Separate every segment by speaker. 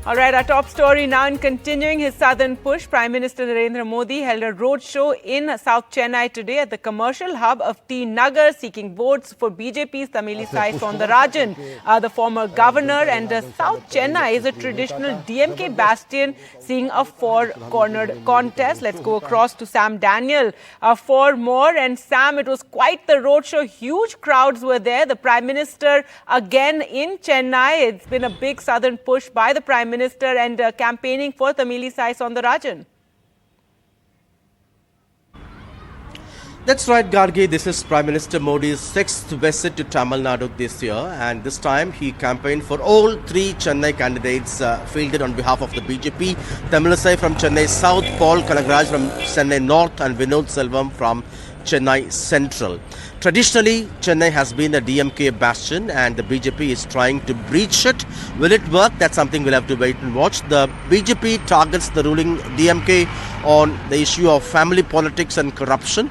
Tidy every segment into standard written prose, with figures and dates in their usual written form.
Speaker 1: All right, our top story now. In continuing his southern push, Prime Minister Narendra Modi held a roadshow in South Chennai today at the commercial hub of T Nagar, seeking votes for BJP's Tamil Sai Soundarajan, the former governor. And South Chennai is a traditional DMK bastion, seeing a four-cornered contest. Let's go across to Sam Daniel for more. And Sam, it was quite the roadshow. Huge crowds were there. The Prime Minister again in Chennai. It's been a big southern push by the Prime Minister and campaigning for Tamil Sai Soundarajan.
Speaker 2: That's right, Gargi. This is Prime Minister Modi's sixth visit to Tamil Nadu this year, and this time he campaigned for all three Chennai candidates fielded on behalf of the BJP. Tamil Sai from Chennai South, Paul Kanagaraj from Chennai North, and Vinod Selvam from Chennai Central. Traditionally, Chennai has been a DMK bastion and the BJP is trying to breach it. Will it work? That's something we'll have to wait and watch. The BJP targets the ruling DMK on the issue of family politics and corruption.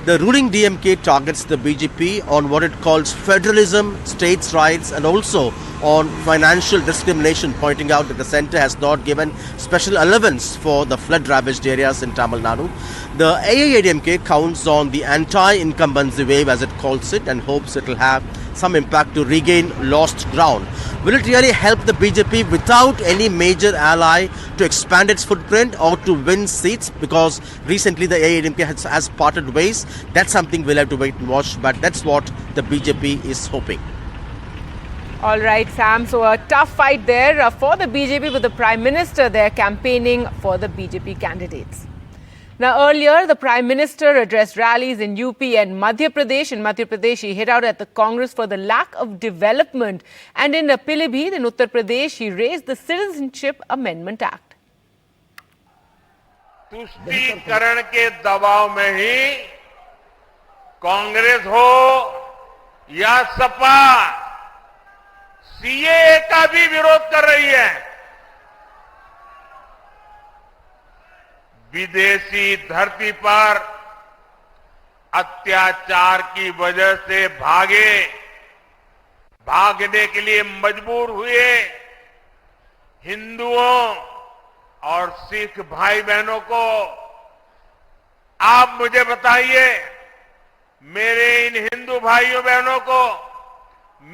Speaker 2: The ruling DMK targets the BJP on what it calls federalism, states' rights, and also on financial discrimination, pointing out that the centre has not given special allowance for the flood-ravaged areas in Tamil Nadu. The AIADMK counts on the anti-incumbency wave, as it calls it, and hopes it will have some impact to regain lost ground. Will it really help the BJP without any major ally to expand its footprint or to win seats? Because recently the AIADMK has parted ways. That's something we'll have to wait and watch, but that's what the BJP is hoping.
Speaker 1: All right, Sam. So a tough fight there for the BJP with the Prime Minister there campaigning for the BJP candidates. Now, earlier, the Prime Minister addressed rallies in UP and Madhya Pradesh. In Madhya Pradesh, he hit out at the Congress for the lack of development. And in Pilibhit, in Uttar Pradesh, he raised the Citizenship Amendment Act.
Speaker 3: तुष्टीकरण के दबाव में ही कांग्रेस हो या Sapa CAA का भी विरोध कर रही है। विदेशी धरती पर अत्याचार की वजह से भागने के लिए मजबूर हुए हिंदुओं और सिख भाई बहनों को आप मुझे बताइए, मेरे इन हिंदू भाइयों बहनों को,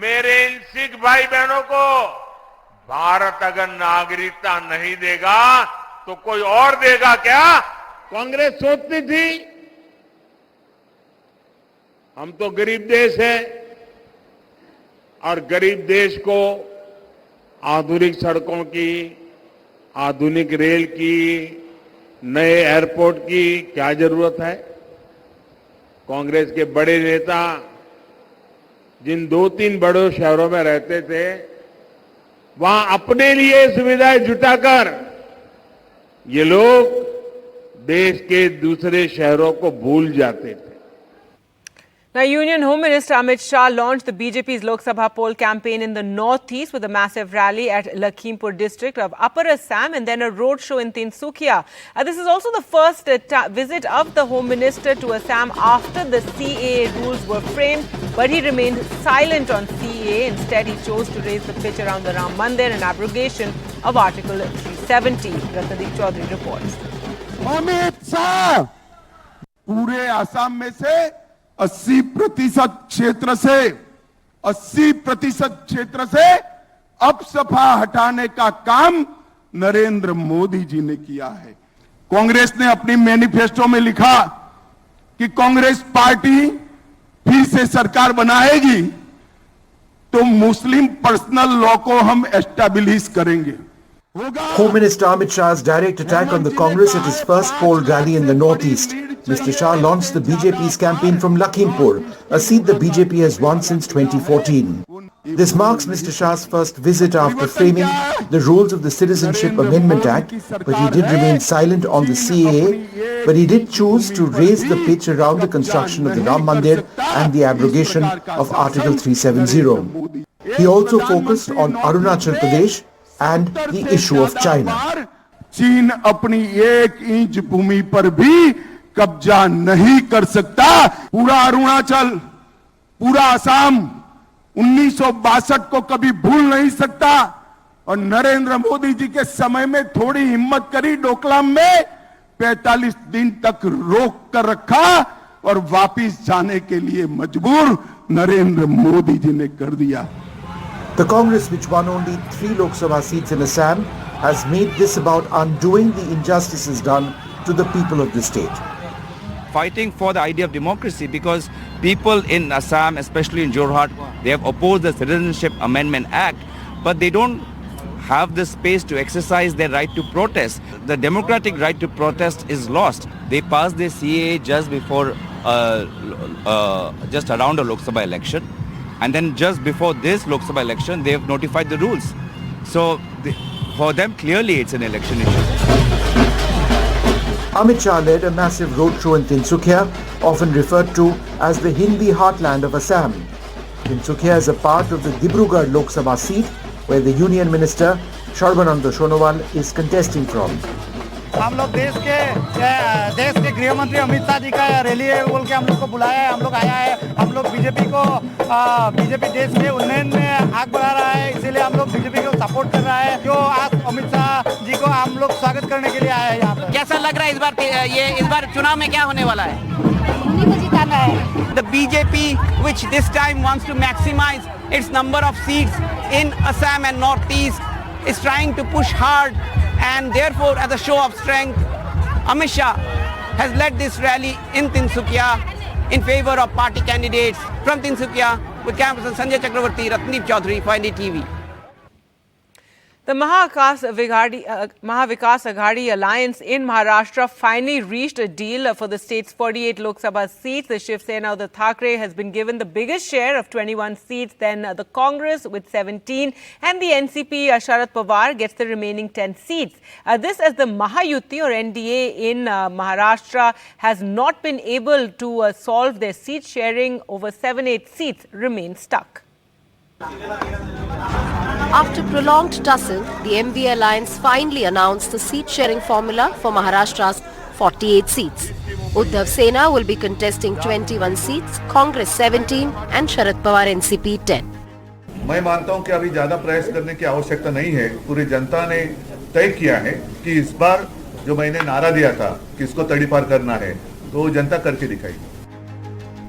Speaker 3: मेरे इन सिख भाई बहनों को भारत अगर नागरिकता नहीं देगा तो कोई और देगा क्या? कांग्रेस सोचती थी हम तो गरीब देश है और गरीब देश को आधुनिक सड़कों की, आधुनिक रेल की, नए एयरपोर्ट की क्या जरूरत है? कांग्रेस के बड़े नेता जिन 2-3 बड़े शहरों में रहते थे, वहां अपने लिए सुविधाएं जुटाकर ये लोग देश के दूसरे शहरों को भूल जाते थे।
Speaker 1: Now, Union Home Minister Amit Shah launched the BJP's Lok Sabha poll campaign in the northeast with a massive rally at Lakhimpur district of Upper Assam and then a roadshow in Tinsukia. This is also the first visit of the Home Minister to Assam after the CAA rules were framed, but he remained silent on CAA. Instead, he chose to raise the pitch around the Ram Mandir and abrogation of Article 370. Ratadeep Chaudhary reports.
Speaker 4: Amit Shah, पूरे असम में से 80% क्षेत्र से अब सपा हटाने का काम नरेंद्र मोदी जी ने किया है। कांग्रेस ने अपनी मैनिफेस्टो में लिखा कि कांग्रेस पार्टी फिर से सरकार बनाएगी तो मुस्लिम पर्सनल लॉ को हम एस्टैब्लिश करेंगे।
Speaker 5: Home Minister Amit Shah's direct attack on the Congress at his first poll rally in the northeast. Mr. Shah launched the BJP's campaign from Lakhimpur, a seat the BJP has won since 2014. This marks Mr. Shah's first visit after framing the rules of the Citizenship Amendment Act, but he did remain silent on the CAA, but he did choose to raise the pitch around the construction of the Ram Mandir and the abrogation of Article 370. He also focused on Arunachal Pradesh and the issue of China.
Speaker 4: चीन अपनी 1 inch भूमि पर भी कब्जा नहीं कर सकता। पूरा अरुणाचल, पूरा असम 1962 को कभी भूल नहीं सकता और नरेंद्र मोदी जी के समय में थोड़ी हिम्मत करी, डोकलाम में 45 दिन तक रोक कर रखा और वापिस जाने के लिए मजबूर नरेंद्र मोदी जी ने कर दिया।
Speaker 5: The Congress, which won only 3 Lok Sabha seats in Assam, has made this about undoing the injustices done to the people of the state.
Speaker 6: Fighting for the idea of democracy, because people in Assam, especially in Jorhat, they have opposed the Citizenship Amendment Act, but they don't have the space to exercise their right to protest. The democratic right to protest is lost. They passed the CAA just before, just around a Lok Sabha election, and then just before this Lok Sabha election, they have notified the rules. So for them, clearly it's an election issue.
Speaker 5: Amit Shah led a massive roadshow in Tinsukia, often referred to as the Hindi heartland of Assam. Tinsukia is a part of the Dibrugarh Lok Sabha seat, where the Union Minister Sarbananda Sonowal is contesting from.
Speaker 7: हम लोग देश के गृह मंत्री अमित शाह जी का rally है बोल के हम लोग को बुलाया है, हम लोग आया है, हम लोग बीजेपी देश के उन्नयन में आग बढ़ा रहा है, इसीलिए हम लोग बीजेपी को सपोर्ट कर रहा है। जो आज अमित शाह जी को हम लोग स्वागत करने के लिए आए हैं यहाँ पे।
Speaker 8: कैसा लग रहा है इस बार चुनाव में क्या होने वाला है?
Speaker 9: उन्हीं को जिताना है।
Speaker 8: The BJP, which this time wants to maximize its number of seats in Assam and Northeast, is trying to push hard, and therefore, as a show of strength, Amit Shah has led this rally in Tinsukia in favor of party candidates. From Tinsukia, with camera person Sanjay Chakravarti, Ratneep Chaudhary for NDTV.
Speaker 1: The Mahavikas Aghadi alliance in Maharashtra finally reached a deal for the state's 48 Lok Sabha seats. The Shiv Sena of the Thackeray has been given the biggest share of 21 seats, then the Congress with 17, and the NCP Sharad Pawar gets the remaining 10 seats. This as the Mahayuti or NDA in Maharashtra has not been able to solve their seat sharing. Over 7-8 seats remain stuck.
Speaker 10: After prolonged tussle, the MVA alliance finally announced the seat-sharing formula for Maharashtra's 48 seats. Uddhav Sena will be contesting 21 seats, Congress 17 and Sharad Pawar NCP 10.
Speaker 11: मैं मानता हूं कि अभी ज्यादा प्रयास करने की आवश्यकता नहीं है। पूरी जनता ने तय किया है कि इस बार जो मैंने नारा दिया था कि इसको तड़ीपार करना है, तो जनता करके दिखाई।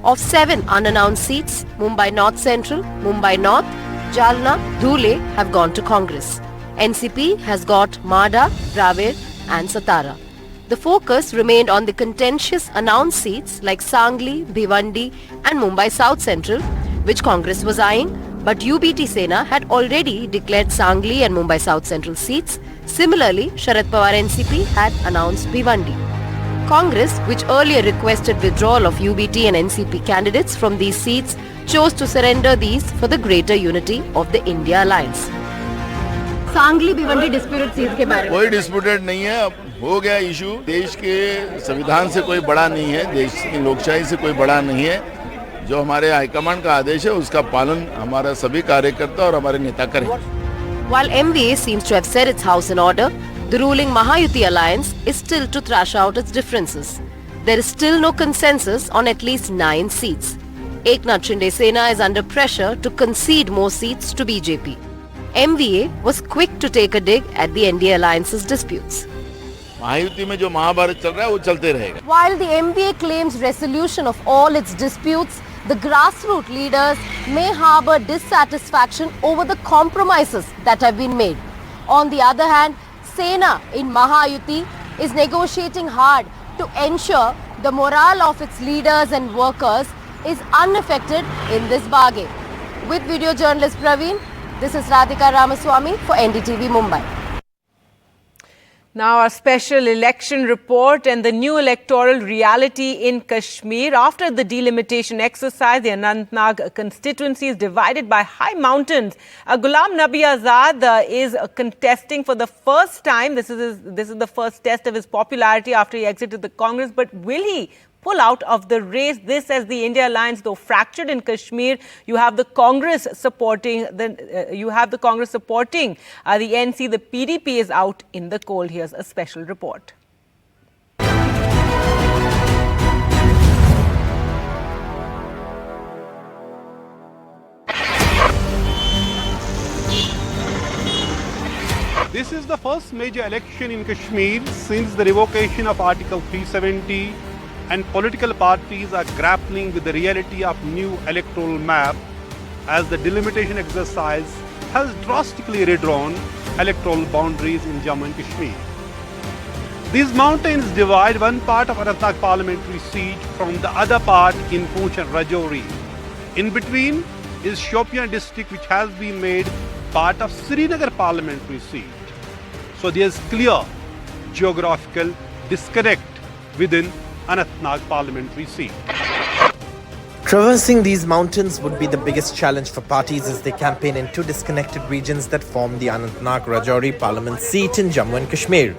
Speaker 10: Of 7 unannounced seats, Mumbai North Central, Mumbai North, Jalna, Dhule have gone to Congress. NCP has got Mada, Dravid and Satara. The focus remained on the contentious announced seats like Sangli, Bhiwandi and Mumbai South Central, which Congress was eyeing, but UBT Sena had already declared Sangli and Mumbai South Central seats. Similarly, Sharad Pawar NCP had announced Bhiwandi. Congress, which earlier requested withdrawal of UBT and NCP candidates from these seats, chose to surrender these for the greater unity of the India alliance.
Speaker 9: Sangli Bhiwandi disputed seat के बारे में
Speaker 3: कोई disputed नहीं है, अब हो गया issue. देश के संविधान से कोई बड़ा नहीं है, देश की लोकशाही से कोई बड़ा नहीं है। जो हमारे हाईकमांड का आदेश है उसका पालन हमारा सभी कार्यकर्ता और हमारे नेता करें।
Speaker 10: While MVA seems to have set its house in order, the ruling Mahayuti alliance is still to thrash out its differences. There is still no consensus on at least 9 seats. Eknath Shinde Sena is under pressure to concede more seats to BJP. MVA was quick to take a dig at the NDA alliance's disputes.
Speaker 3: Mahayuti में जो महाभारत चल रहा है वो चलते रहेगा।
Speaker 10: While the MVA claims resolution of all its disputes, the grassroots leaders may harbor dissatisfaction over the compromises that have been made. On the other hand, Sena in Mahayuti is negotiating hard to ensure the morale of its leaders and workers is unaffected in this bargain. With video journalist Praveen, this is Radhika Ramaswamy for NDTV Mumbai.
Speaker 1: Now our special election report and the new electoral reality in Kashmir. After the delimitation exercise, the Anantnag constituency is divided by high mountains. Ghulam Nabi Azad is contesting for the first time. This is the first test of his popularity after he exited the Congress. But will he pull out of the race? This as the India alliance, though fractured in Kashmir, you have the Congress supporting the NC. The PDP is out in the cold. Here's a special report.
Speaker 12: This is the first major election in Kashmir since the revocation of Article 370, and political parties are grappling with the reality of new electoral map as the delimitation exercise has drastically redrawn electoral boundaries in Jammu and Kashmir. These mountains divide one part of Anantnag parliamentary seat from the other part in Poonch and Rajouri. In between is Shopian district, which has been made part of Srinagar parliamentary seat. So there is clear geographical disconnect within Anantnag parliamentary seat.
Speaker 13: Traversing these mountains would be the biggest challenge for parties as they campaign in two disconnected regions that form the Anantnag-Rajouri parliament seat in Jammu and Kashmir.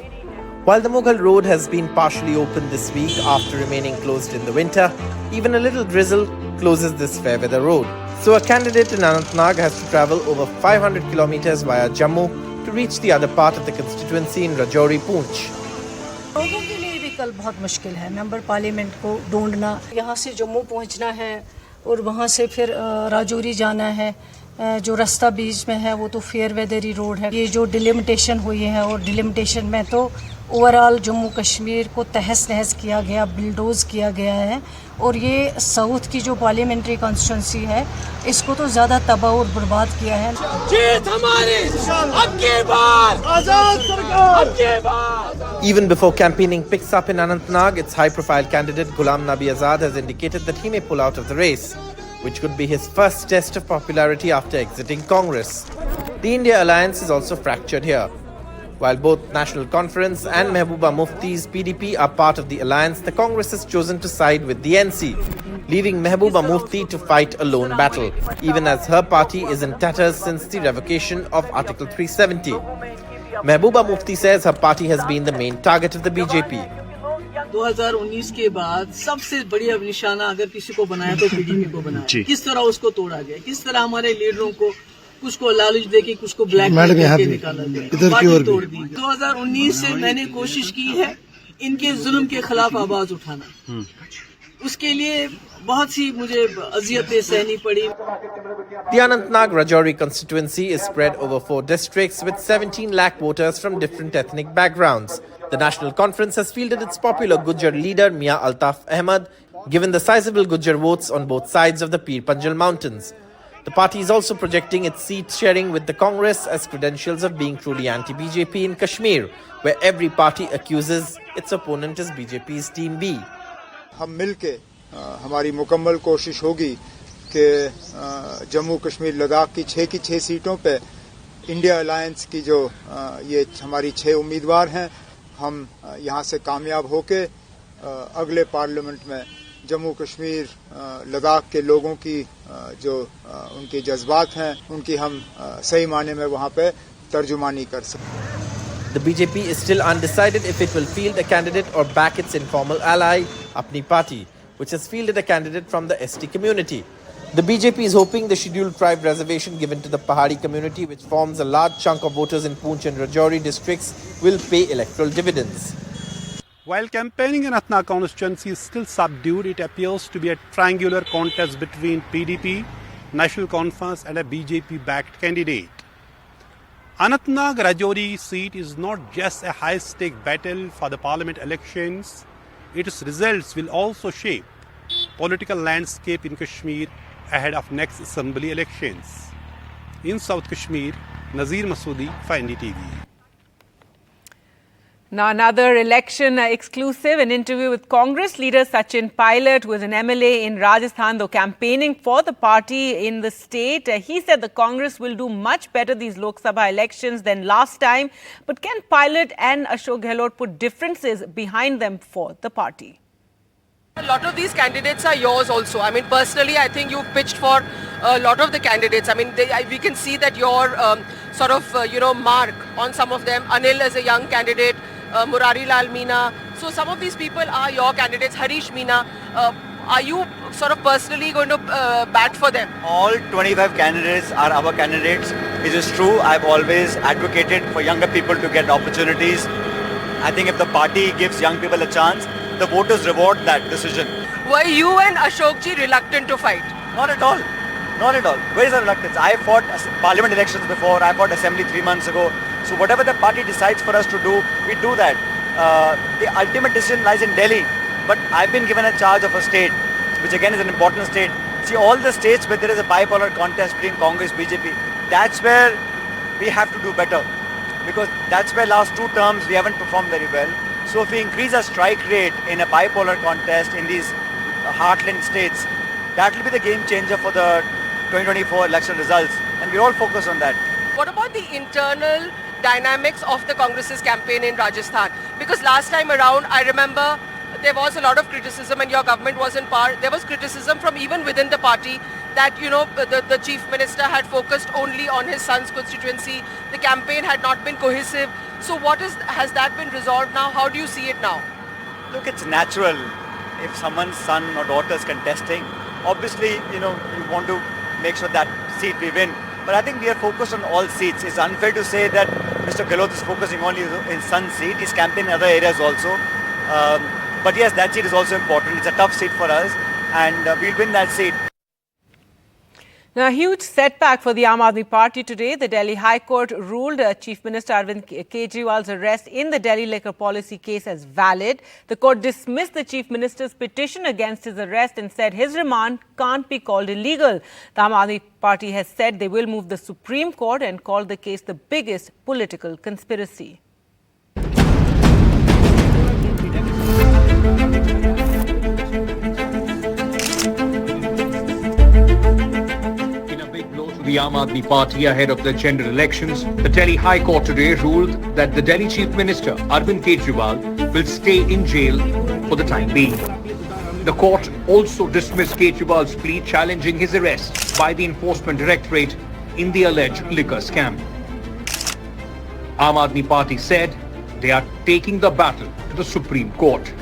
Speaker 13: While the Mughal road has been partially opened this week after remaining closed in the winter, even a little drizzle closes this fair weather road. So a candidate in Anantnag has to travel over 500 kilometers via Jammu to reach the other part of the constituency in Rajouri Poonch.
Speaker 14: लोगों के लिए भी कल बहुत मुश्किल है member parliament को ढूंढना, यहाँ से जम्मू पहुँचना है और वहाँ से फिर राजौरी जाना है। जो रास्ता बीच में है वो तो फेयर वेदरी रोड है। ये जो डिलिमिटेशन हुई है और डिलिमिटेशन में तो ओवरऑल जम्मू कश्मीर को तहस नहस किया गया, बिल्डोज किया गया है और ये साउथ की जो पार्लियामेंट्री कॉन्स्टिट्यूंसी है इसको तो ज़्यादा तबाह और बर्बाद किया है।
Speaker 15: जीत हमारी, अब की बार आजाद सरकार, अब की बार।
Speaker 13: Even before campaigning picks up in Anantnag, its high-profile candidate Ghulam Nabi Azad has indicated that he may pull out of the race, which could be his first test of popularity after exiting Congress. The India alliance is also fractured here. While both National Conference and Mehbooba Mufti's PDP are part of the alliance, the Congress has chosen to side with the NC, leaving Mehbooba Mufti to fight a lone battle, even as her party is in tatters since the revocation of Article 370. Mehbooba Mufti says her party has been the main target of the BJP.
Speaker 16: 2019 के बाद सबसे बड़ी अब निशाना अगर किसी को बनाया तो पीडीपी को बनाया। किस तरह उसको तोड़ा गया, किस तरह हमारे लीडरों को कुछ को लालच देके कुछ को ब्लैकमेल करके निकाला गया, पार्टी तोड़ दी। 2019 से मैंने कोशिश की है इनके जुल्म के खिलाफ आवाज उठाना, उसके लिए बहुत सी मुझे अजियतें सहनी पड़ी।
Speaker 13: The Anantnag-Rajouri constituency is spread over 4 districts with 17 lakh voters from different ethnic backgrounds. The National Conference has fielded its popular Gujjar leader Mia Altaf Ahmad, given the sizable Gujjar votes on both sides of the Pir Panjal mountains. The party is also projecting its seat sharing with the Congress as credentials of being truly anti-BJP in Kashmir, where every party accuses its opponent as BJP's Team B.
Speaker 17: हम मिलके हमारी मुकम्मल कोशिश होगी कि जम्मू कश्मीर लद्दाख की 6 सीटों पे इंडिया अलायंस की जो ये हमारी 6 उम्मीदवार हैं, हम यहाँ से कामयाब होके अगले पार्लियामेंट में जम्मू कश्मीर लद्दाख के लोगों की जो उनके जज्बात हैं उनकी हम सही माने में वहाँ पे तर्जुमानी कर सकें।
Speaker 13: The BJP is still undecided if it will field a candidate or back its informal ally, Apni Party, which has fielded a candidate from the ST community. The BJP is hoping the scheduled tribe reservation given to the Pahari community, which forms a large chunk of voters in Poonch and Rajouri districts, will pay electoral dividends.
Speaker 12: While campaigning in Anantnag constituency is still subdued, it appears to be a triangular contest between PDP, National Conference and a BJP-backed candidate. Anantnag-Rajouri seat is not just a high-stake battle for the parliament elections. Its results will also shape political landscape in Kashmir ahead of next assembly elections. In South Kashmir, Nazir Masoodi for NDTV.
Speaker 1: Now another election exclusive, an interview with Congress leader Sachin Pilot, who is an MLA in Rajasthan, though campaigning for the party in the state. He said the Congress will do much better these Lok Sabha elections than last time. But can Pilot and Ashok Gehlot put differences behind them for the party?
Speaker 18: A lot of these candidates are yours also. I mean, personally, I think you've pitched for a lot of the candidates. I mean, we can see that your sort of, mark on some of them. Anil is a young candidate. Murari Lal Meena. So some of these people are your candidates. Harish Meena. Are you sort of personally going to bat for them?
Speaker 19: All 25 candidates are our candidates. It is true. I've always advocated for younger people to get opportunities. I think if the party gives young people a chance, the voters reward that decision.
Speaker 18: Were you and Ashok ji reluctant to fight?
Speaker 19: Not at all. Not at all. Where is the reluctance? I fought parliament elections before. I fought assembly 3 months ago. So whatever the party decides for us to do, we do that. The ultimate decision lies in Delhi. But I've been given a charge of a state, which again is an important state. See, all the states where there is a bipolar contest between Congress, BJP, that's where we have to do better. Because that's where last 2 terms we haven't performed very well. So if we increase our strike rate in a bipolar contest in these heartland states, that will be the game changer for the 2024 election results. And we're all focused on that.
Speaker 18: What about the internal dynamics of the Congress's campaign in Rajasthan? Because last time around, I remember there was a lot of criticism and your government was in power. There was criticism from even within the party that, you know, the chief minister had focused only on his son's constituency. The campaign had not been cohesive. So has that been resolved now? How do you see it now?
Speaker 19: Look, it's natural if someone's son or daughter is contesting. Obviously, you know, you want to make sure that seat we win. But I think we are focused on all seats. It's unfair to say that Mr. Gehlot is focusing only on his son's seat. He's campaigning in other areas also. But yes, that seat is also important. It's a tough seat for us and we'll win that seat.
Speaker 1: Now, a huge setback for the Aam Aadmi Party today. The Delhi High Court ruled Chief Minister Arvind Kejriwal's arrest in the Delhi liquor policy case as valid. The court dismissed the Chief Minister's petition against his arrest and said his remand can't be called illegal. The Aam Aadmi Party has said they will move the Supreme Court and called the case the biggest political conspiracy.
Speaker 20: The Aam Aadmi Party ahead of the general elections, the Delhi High Court today ruled that the Delhi Chief Minister Arvind Kejriwal will stay in jail for the time being. The court also dismissed Kejriwal's plea challenging his arrest by the Enforcement Directorate in the alleged liquor scam. Aam Aadmi Party said they are taking the battle to the Supreme Court.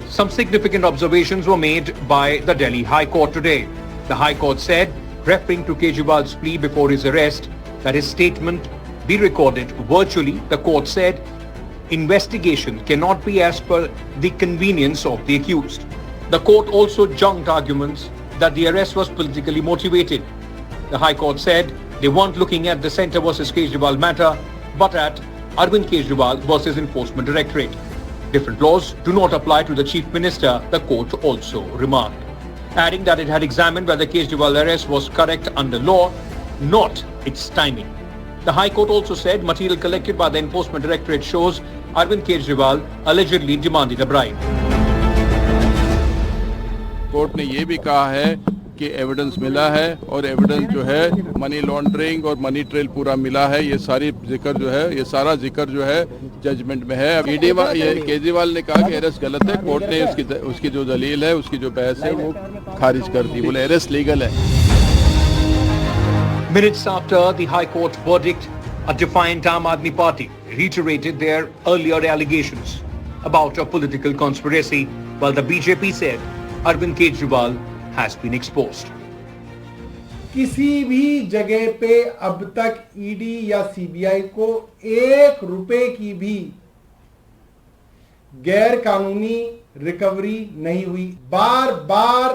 Speaker 20: Some significant observations were made by the Delhi High Court today. The High Court said, referring to Kejriwal's plea before his arrest, that his statement be recorded virtually. The court said investigation cannot be as per the convenience of the accused. The court also junked arguments that the arrest was politically motivated. The High Court said they weren't looking at the Centre versus Kejriwal matter, but at Arvind Kejriwal versus Enforcement Directorate. Different laws do not apply to the Chief Minister, the court also remarked, adding that it had examined whether Kejriwal's arrest was correct under law, not its timing. The High Court also said material collected by the Enforcement Directorate shows Arvind Kejriwal allegedly demanded a bribe.
Speaker 21: Court ने ये भी कहा है कि evidence मिला है और evidence जो है मनी लॉन्ड्रिंग और मनी ट्रेल पूरा मिला है, ये सारी जिक्र जो है, ये सारा जिक्र जो है जजमेंट में है। केजरीवाल ने कहा कि अरेस्ट गलत है, कोर्ट ने उसकी जो दलील है, उसकी जो बहस है वो खारिज कर दी, बोले अरेस्ट लीगल है।
Speaker 20: Minutes after the High Court verdict, a defiant Aam Aadmi Party reiterated their earlier allegations about a political conspiracy, while the BJP said Arvind Kejriwal has been exposed.
Speaker 22: किसी भी जगह पे अब तक ईडी या CBI को 1 रुपए की भी गैर कानूनी रिकवरी नहीं हुई। बार बार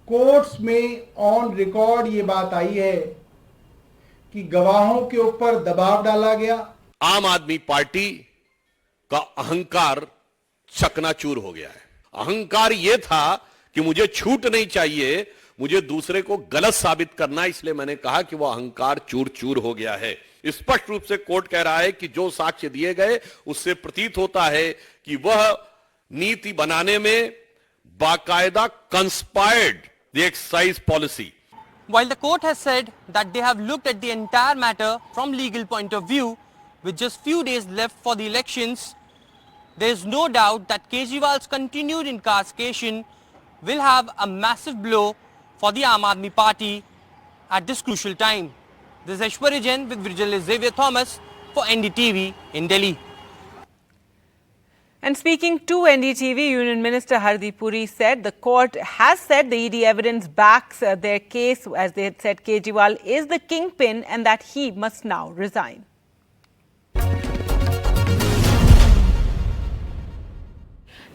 Speaker 22: कोर्ट्स में ऑन रिकॉर्ड ये बात आई है कि गवाहों के ऊपर दबाव डाला गया।
Speaker 23: आम आदमी पार्टी का अहंकार चकनाचूर हो गया है। अहंकार ये था कि मुझे छूट नहीं चाहिए, मुझे दूसरे को गलत साबित करना, इसलिए मैंने कहा कि वह अहंकार चूर चूर हो गया है। स्पष्ट रूप से कोर्ट कह रहा है कि जो साक्ष्य दिए गए उससे प्रतीत होता है कि वह नीति बनाने में बाकायदा conspired the excise policy.
Speaker 8: While the court has said that they have looked at the entire matter from legal point of view, with just few days left for the elections, there is no doubt that Kejriwal's continued incarceration will have a massive blow for the Aam Aadmi Party at this crucial time. This is Aishwarya Jain with journalist Xavier Thomas for NDTV in Delhi.
Speaker 1: And speaking to NDTV, Union Minister Hardeep Puri said the court has said the ED evidence backs their case, as they had said Kejriwal is the kingpin and that he must now resign.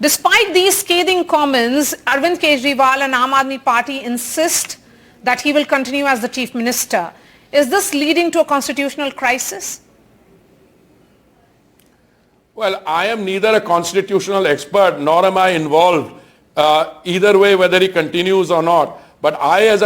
Speaker 24: Despite these scathing comments, Arvind Kejriwal and Aam Aadmi Party insist that he will continue as the Chief Minister. Is this leading to a constitutional crisis?
Speaker 21: Well, I am neither a constitutional expert nor am I involved either way, whether he continues or not. But I, as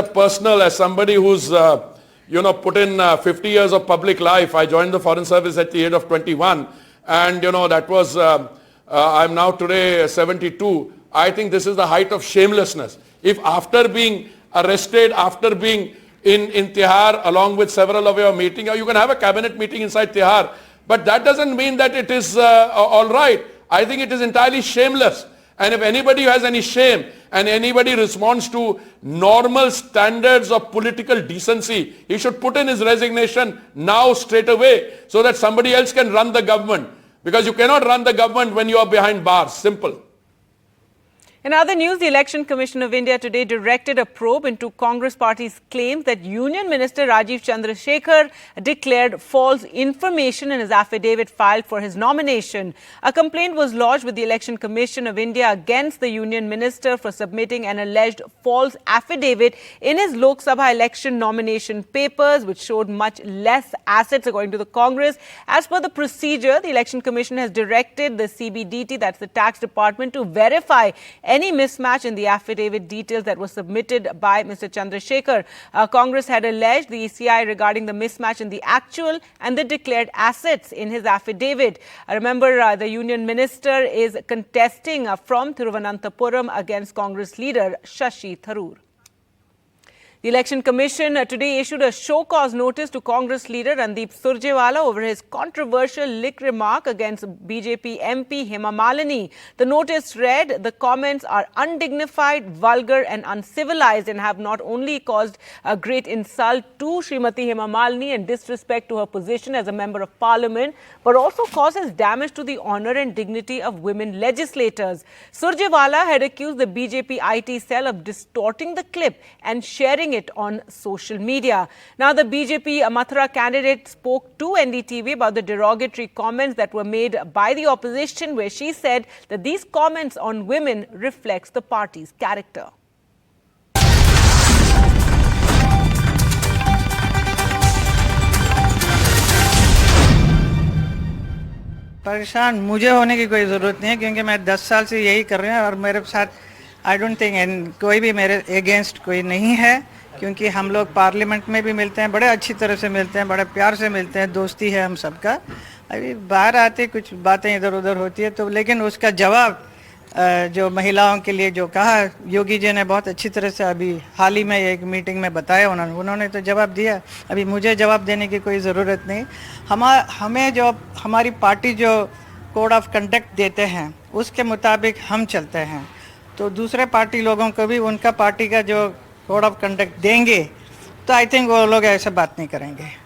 Speaker 21: somebody who's, put in 50 years of public life, I joined the Foreign Service at the age of 21. And, that was, I'm now today 72. I think this is the height of shamelessness. If after being arrested, after being in Tihar, along with several of your meetings, you can have a cabinet meeting inside Tihar, but that doesn't mean that it is all right. I think it is entirely shameless. And if anybody has any shame and anybody responds to normal standards of political decency, he should put in his resignation now straight away so that somebody else can run the government. Because you cannot run the government when you are behind bars. Simple.
Speaker 1: In other news, the Election Commission of India today directed a probe into Congress Party's claims that Union Minister Rajiv Chandrasekhar declared false information in his affidavit filed for his nomination. A complaint was lodged with the Election Commission of India against the Union Minister for submitting an alleged false affidavit in his Lok Sabha election nomination papers, which showed much less assets according to the Congress. As per the procedure, the Election Commission has directed the CBDT, that's the Tax Department, to verify any mismatch in the affidavit details that were submitted by Mr. Chandrasekhar. Congress had alleged the ECI regarding the mismatch in the actual and the declared assets in his affidavit. Remember, the Union Minister is contesting from Thiruvananthapuram against Congress leader Shashi Tharoor. The Election Commission today issued a show-cause notice to Congress leader Randeep Surjewala over his controversial lick remark against BJP MP Hema Malini. The notice read, "The comments are undignified, vulgar and uncivilized and have not only caused a great insult to Srimati Hema Malini and disrespect to her position as a member of parliament, but also causes damage to the honor and dignity of women legislators." Surjewala had accused the BJP IT cell of distorting the clip and sharing it on social media. Now, the BJP Mathura candidate spoke to NDTV about the derogatory comments that were made by the opposition, where she said that these comments on women reflects the party's character.
Speaker 7: परेशान मुझे होने की कोई ज़रूरत नहीं है, क्योंकि मैं 10 साल से यही कर रहे हैं और मेरे साथ आई डोंट थिंक कोई भी मेरे अगेंस्ट कोई नहीं है, क्योंकि हम लोग पार्लियामेंट में भी मिलते हैं, बड़े अच्छी तरह से मिलते हैं, बड़े प्यार से मिलते हैं, दोस्ती है हम सबका। अभी बाहर आते कुछ बातें इधर उधर होती है तो, लेकिन उसका जवाब जो महिलाओं के लिए जो कहा योगी जी ने बहुत अच्छी तरह से अभी हाल ही में एक मीटिंग में बताया उन्होंने तो जवाब दिया। अभी मुझे जवाब देने की कोई ज़रूरत नहीं। हमें जो हमारी पार्टी जो कोड ऑफ कंडक्ट देते हैं उसके मुताबिक हम चलते हैं, तो दूसरे पार्टी लोगों को भी उनका पार्टी का जो कोड ऑफ कंडक्ट देंगे तो आई थिंक वो लोग ऐसे बात नहीं करेंगे।